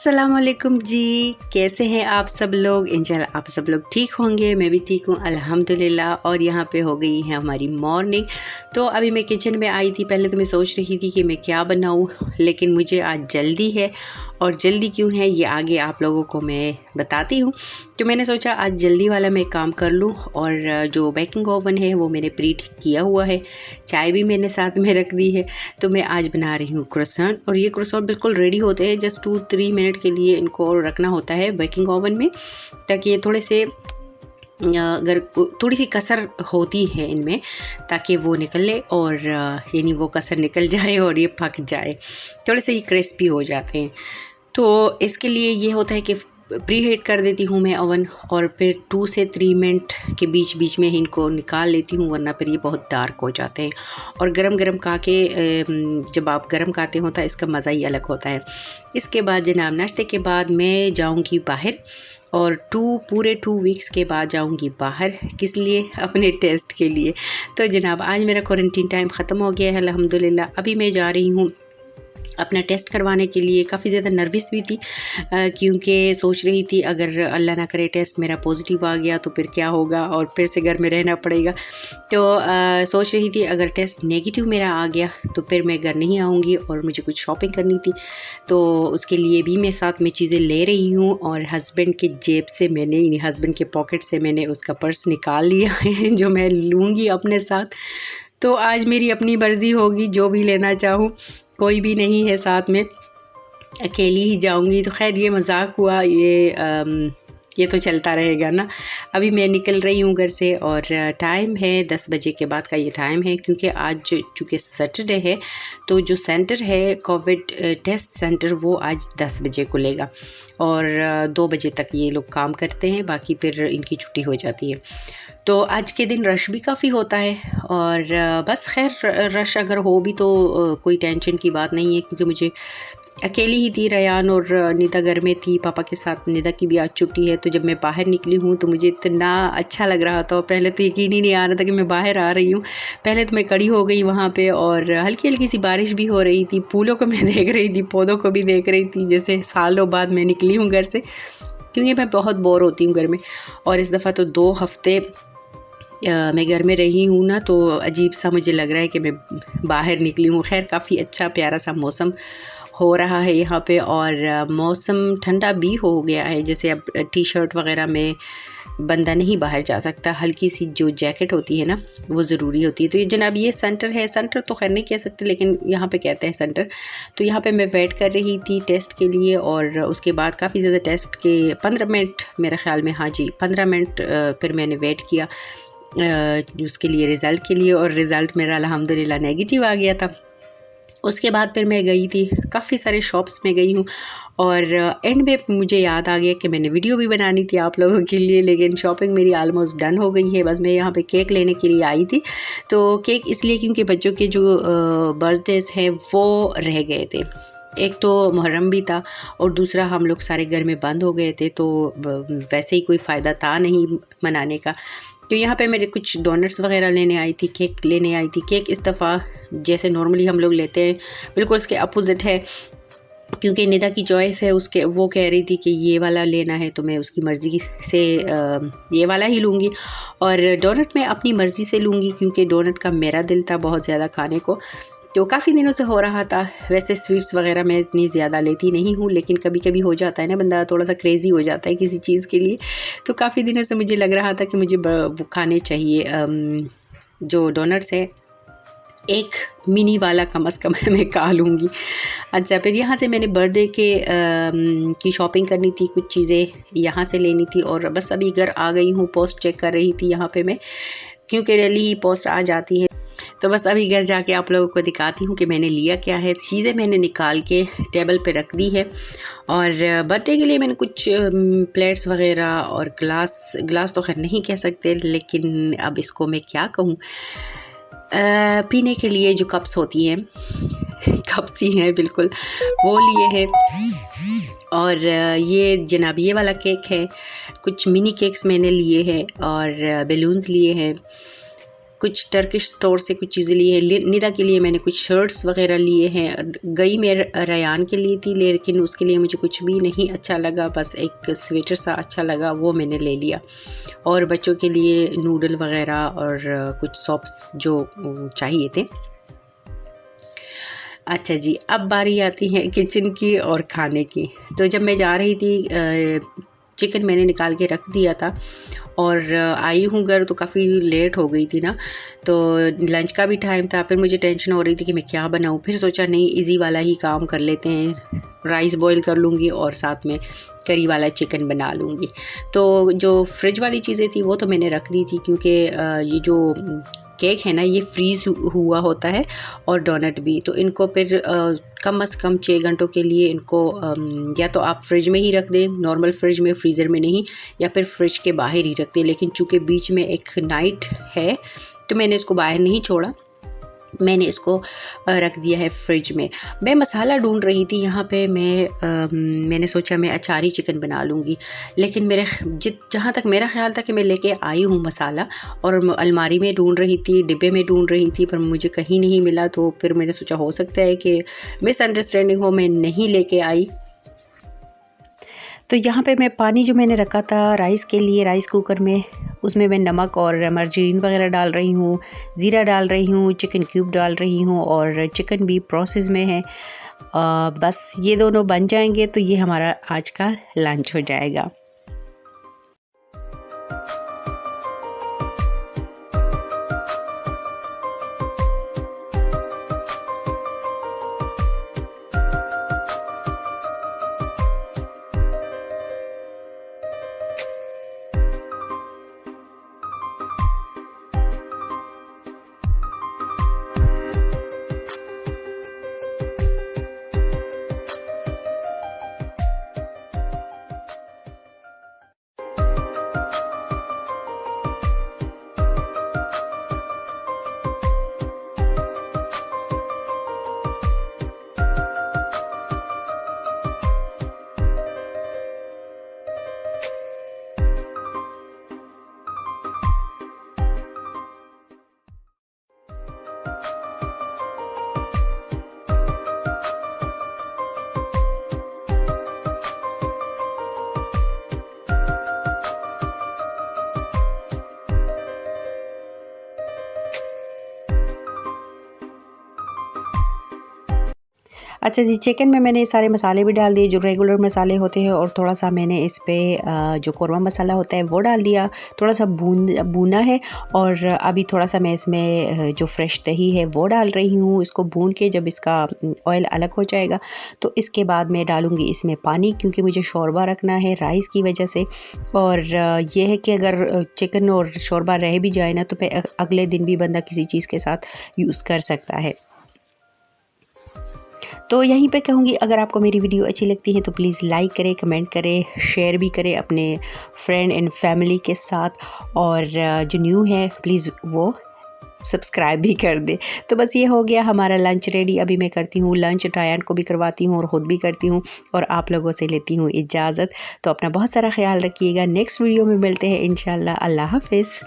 अस्सलाम वालेकुम जी, कैसे हैं आप सब लोग। इंशाल्लाह आप सब लोग ठीक होंगे, मैं भी ठीक हूँ अल्हम्दुलिल्लाह। और यहाँ पे हो गई है हमारी मॉर्निंग। तो अभी मैं किचन में आई थी। पहले तो मैं सोच रही थी कि मैं क्या बनाऊँ, लेकिन मुझे आज जल्दी है। और जल्दी क्यों है ये आगे आप लोगों को मैं बताती हूँ। तो मैंने सोचा आज जल्दी वाला मैं काम कर लूँ। और जो बेकिंग ओवन है वो मैंने प्रीट किया हुआ है, चाय भी मैंने साथ में रख दी है। तो मैं आज बना रही हूँ क्रोसेंट। और ये क्रोसेंट बिल्कुल रेडी होते हैं, जस्ट 2-3 मिनट के लिए इनको रखना होता है बेकिंग ओवन में, ताकि ये थोड़े से अगर थोड़ी सी कसर होती है इनमें, ताकि वो निकल ले और यानी वो कसर निकल जाए और ये पक जाए, थोड़े से ये क्रिस्पी हो जाते हैं। तो इसके लिए ये होता है कि प्री हीट कर देती हूँ मैं ओवन, और फिर 2 से 3 मिनट के बीच बीच में इनको निकाल लेती हूँ, वरना फिर ये बहुत डार्क हो जाते हैं। और गरम गरम खा के जब आप गरम खाते हो तो इसका मज़ा ही अलग होता है। इसके बाद जनाब नाश्ते के बाद मैं जाऊँगी बाहर, और पूरे 2 वीक्स के बाद जाऊंगी बाहर। किस लिए? अपने टेस्ट के लिए। तो जनाब आज मेरा क्वारंटीन टाइम ख़त्म हो गया है अल्हम्दुलिल्लाह। अभी मैं जा रही हूँ अपना टेस्ट करवाने के लिए। काफ़ी ज़्यादा नर्वस भी थी, क्योंकि सोच रही थी अगर अल्लाह ना करे टेस्ट मेरा पॉजिटिव आ गया तो फिर क्या होगा, और फिर से घर में रहना पड़ेगा। तो सोच रही थी अगर टेस्ट नेगेटिव मेरा आ गया तो फिर मैं घर नहीं आऊँगी, और मुझे कुछ शॉपिंग करनी थी। तो उसके लिए भी मैं साथ में चीज़ें ले रही हूँ। और हस्बैंड के जेब से मैंने, हस्बैंड के पॉकेट से मैंने उसका पर्स निकाल लिया है जो मैं लूँगी अपने साथ। तो आज मेरी अपनी मर्ज़ी होगी, जो भी लेना चाहूँ। कोई भी नहीं है साथ में, अकेली ही जाऊंगी। तो खैर ये मजाक हुआ, ये तो चलता रहेगा ना। अभी मैं निकल रही हूँ घर से, और टाइम है 10 बजे के बाद का ये टाइम है, क्योंकि आज चूँकि सैटरडे है तो जो सेंटर है कोविड टेस्ट सेंटर वो आज 10 बजे खुलेगा, और 2 बजे तक ये लोग काम करते हैं, बाकी फिर इनकी छुट्टी हो जाती है। तो आज के दिन रश भी काफ़ी होता है। और बस खैर रश अगर हो भी तो कोई टेंशन की बात नहीं है, क्योंकि मुझे अकेली ही थी। रयान और निदा घर में थी पापा के साथ। निदा की भी आज छुट्टी है। तो जब मैं बाहर निकली हूँ तो मुझे इतना अच्छा लग रहा था। पहले तो यकीन ही नहीं आ रहा था कि मैं बाहर आ रही हूँ। पहले तो मैं खड़ी हो गई वहाँ पे, और हल्की हल्की सी बारिश भी हो रही थी। फूलों को मैं देख रही थी, पौधों को भी देख रही थी, जैसे सालों बाद मैं निकली हूँ घर से, क्योंकि मैं बहुत बोर होती हूँ घर में। और इस दफ़ा तो 2 हफ़्ते मैं घर में रही हूँ ना, तो अजीब सा मुझे लग रहा है कि मैं बाहर निकली हूँ। खैर काफ़ी अच्छा प्यारा सा मौसम हो रहा है यहाँ पे, और मौसम ठंडा भी हो गया है। जैसे अब टी शर्ट वगैरह में बंदा नहीं बाहर जा सकता, हल्की सी जो जैकेट होती है ना वो ज़रूरी होती है। तो ये जनाब ये सेंटर है, सेंटर तो खैर नहीं कह सकते, लेकिन यहाँ पे कहते हैं सेंटर। तो यहाँ पे मैं वेट कर रही थी टेस्ट के लिए, और उसके बाद काफ़ी ज़्यादा टेस्ट के 15 मिनट मेरे ख़्याल में, हाँ जी 15 मिनट फिर मैंने वेट किया उसके लिए, रिज़ल्ट के लिए। और रिज़ल्ट मेरा अल्हम्दुलिल्लाह नेगेटिव आ गया था। उसके बाद फिर मैं गई थी, काफ़ी सारे शॉप्स में गई हूँ, और एंड में मुझे याद आ गया कि मैंने वीडियो भी बनानी थी आप लोगों के लिए, लेकिन शॉपिंग मेरी आलमोस्ट डन हो गई है। बस मैं यहाँ पे केक लेने के लिए आई थी। तो केक इसलिए क्योंकि बच्चों के जो बर्थडेज़ हैं वो रह गए थे। एक तो मुहर्रम भी था, और दूसरा हम लोग सारे घर में बंद हो गए थे, तो वैसे ही कोई फ़ायदा था नहीं मनाने का। तो यहाँ पे मेरे कुछ डोनट्स वगैरह लेने आई थी, केक लेने आई थी। केक इस दफ़ा जैसे नॉर्मली हम लोग लेते हैं बिल्कुल उसके अपोजिट है, क्योंकि निदा की चॉइस है उसके। वो कह रही थी कि ये वाला लेना है, तो मैं उसकी मर्ज़ी से ये वाला ही लूँगी। और डोनट मैं अपनी मर्ज़ी से लूँगी, क्योंकि डोनट का मेरा दिल था बहुत ज़्यादा खाने को। तो काफ़ी दिनों से हो रहा था। वैसे स्वीट्स वगैरह मैं इतनी ज़्यादा लेती नहीं हूँ, लेकिन कभी कभी हो जाता है ना, बंदा थोड़ा सा क्रेज़ी हो जाता है किसी चीज़ के लिए। तो काफ़ी दिनों से मुझे लग रहा था कि मुझे वो खाने चाहिए। जो डोनट्स है एक मिनी वाला कम से कम मैं खा लूँगी। अच्छा, फिर यहाँ से मैंने बर्थडे के की शॉपिंग करनी थी, कुछ चीज़ें यहाँ से लेनी थी, और बस अभी घर आ गई हूँ। पोस्ट चेक कर रही थी यहाँ पे मैं, क्योंकि डेली ही पोस्ट आ जाती है। तो बस अभी घर जाके आप लोगों को दिखाती हूँ कि मैंने लिया क्या है। चीज़ें मैंने निकाल के टेबल पे रख दी है। और बर्थडे के लिए मैंने कुछ प्लेट्स वगैरह और ग्लास तो खैर नहीं कह सकते, लेकिन अब इसको मैं क्या कहूँ, पीने के लिए जो कप्स होती हैं कप्स ही हैं बिल्कुल, वो लिए हैं। और ये जनाब ये वाला केक है। कुछ मिनी केक्स मैंने लिए हैं, और बैलून्स लिए हैं। कुछ टर्किश स्टोर से कुछ चीज़ें ली हैं। निदा के लिए मैंने कुछ शर्ट्स वगैरह लिए हैं। गई मैं रयान के लिए थी, लेकिन उसके लिए मुझे कुछ भी नहीं अच्छा लगा, बस एक स्वेटर सा अच्छा लगा, वो मैंने ले लिया। और बच्चों के लिए नूडल वगैरह और कुछ सॉप्स जो चाहिए थे। अच्छा जी, अब बारी आती है किचन की और खाने की। तो जब मैं जा रही थी, चिकन मैंने निकाल के रख दिया था और आई हूँ घर तो काफ़ी लेट हो गई थी ना, तो लंच का भी टाइम था। फिर मुझे टेंशन हो रही थी कि मैं क्या बनाऊँ। फिर सोचा नहीं, इजी वाला ही काम कर लेते हैं, राइस बॉईल कर लूँगी और साथ में करी वाला चिकन बना लूँगी। तो जो फ्रिज वाली चीज़ें थी वो तो मैंने रख दी थी, क्योंकि ये जो केक है ना, ये फ्रीज़ हुआ होता है और डोनट भी। तो इनको फिर कम से कम 6 घंटों के लिए इनको या तो आप फ्रिज में ही रख दें, नॉर्मल फ्रिज में, फ्रीज़र में नहीं, या फिर फ्रिज के बाहर ही रख दें। लेकिन चूँकि बीच में एक नाइट है तो मैंने इसको बाहर नहीं छोड़ा, मैंने इसको रख दिया है फ्रिज में। मैं मसाला ढूंढ रही थी यहाँ पे, मैंने सोचा मैं अचारी चिकन बना लूँगी, लेकिन जहाँ तक मेरा ख्याल था कि मैं लेके आई हूँ मसाला, और अलमारी में ढूंढ रही थी, डिब्बे में ढूंढ रही थी, पर मुझे कहीं नहीं मिला। तो फिर मैंने सोचा हो सकता है कि मिसअंडरस्टैंडिंग हो, मैं नहीं लेके आई। तो यहाँ पे मैं पानी जो मैंने रखा था राइस के लिए, राइस कुकर में, उसमें मैं नमक और मर्जीन वगैरह डाल रही हूँ, ज़ीरा डाल रही हूँ, चिकन क्यूब डाल रही हूँ, और चिकन भी प्रोसेस में है। बस ये दोनों बन जाएंगे तो ये हमारा आज का लंच हो जाएगा। अच्छा जी, चिकन में मैंने सारे मसाले भी डाल दिए जो रेगुलर मसाले होते हैं, और थोड़ा सा मैंने इस पर जो कौरमा मसाला होता है वो डाल दिया, थोड़ा सा भूना है। और अभी थोड़ा सा मैं इसमें जो फ्रेश दही है वो डाल रही हूँ। इसको भून के जब इसका ऑयल अलग हो जाएगा तो इसके बाद मैं डालूँगी इसमें पानी, क्योंकि मुझे शोरबा रखना है राइस की वजह से। और ये है कि अगर चिकन और शोरबा रह भी जाए ना तो फिर अगले दिन भी बंदा किसी चीज़ के साथ यूज़ कर सकता है। तो यहीं पे कहूँगी, अगर आपको मेरी वीडियो अच्छी लगती है तो प्लीज़ लाइक करें, कमेंट करें, शेयर भी करें अपने फ्रेंड एंड फैमिली के साथ, और जो न्यू है प्लीज़ वो सब्सक्राइब भी कर दे। तो बस ये हो गया हमारा लंच रेडी। अभी मैं करती हूँ लंच, ट्रायन को भी करवाती हूँ और ख़ुद भी करती हूँ, और आप लोगों से लेती हूँ इजाज़त। तो अपना बहुत सारा ख्याल रखिएगा। नेक्स्ट वीडियो में मिलते हैं इंशाल्लाह। अल्लाह हाफ़िज़।